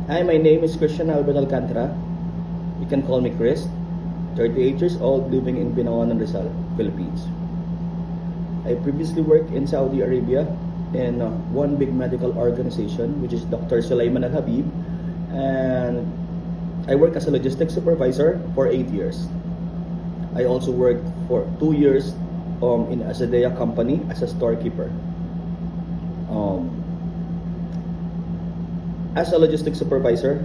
Hi, my name is Christian Albert Alcantara. You can call me Chris. 38 years old, living in Binawan, Rizal, Philippines. I previously worked in Saudi Arabia in one big medical organization, which is Dr. Sulaiman Al Habib, and I worked as a logistics supervisor for 8 years. I also worked for 2 years in Azadea company as a storekeeper. As a logistics supervisor,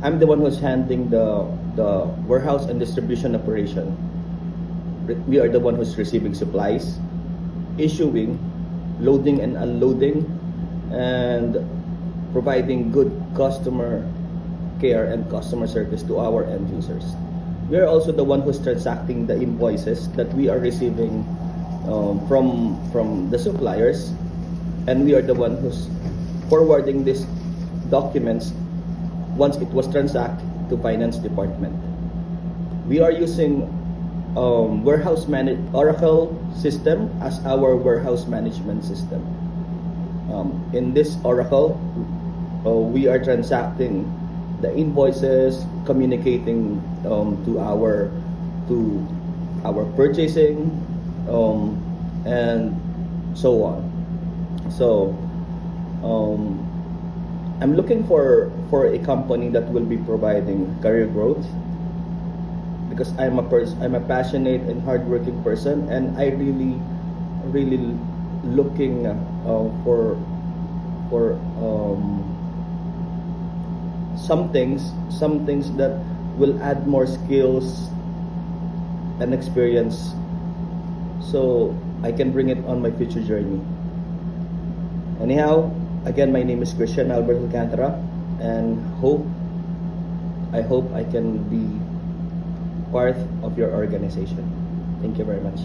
I'm the one who's handling the warehouse and distribution operation. We are the one who's receiving supplies, issuing, loading and unloading, and providing good customer care and customer service to our end users. We are also the one who's transacting the invoices that we are receiving from the suppliers, and we are the one who's forwarding these documents once it was transacted to finance department. We are using Oracle system as our warehouse management system. In this Oracle, we are transacting the invoices, communicating to our purchasing, and so on. So I'm looking for a company that will be providing career growth, because I'm a passionate and hardworking person, and I really looking for some things that will add more skills and experience, so I can bring it on my future journey. Anyhow, again, my name is Christian Albert Alcantara, and I hope I can be part of your organization. Thank you very much.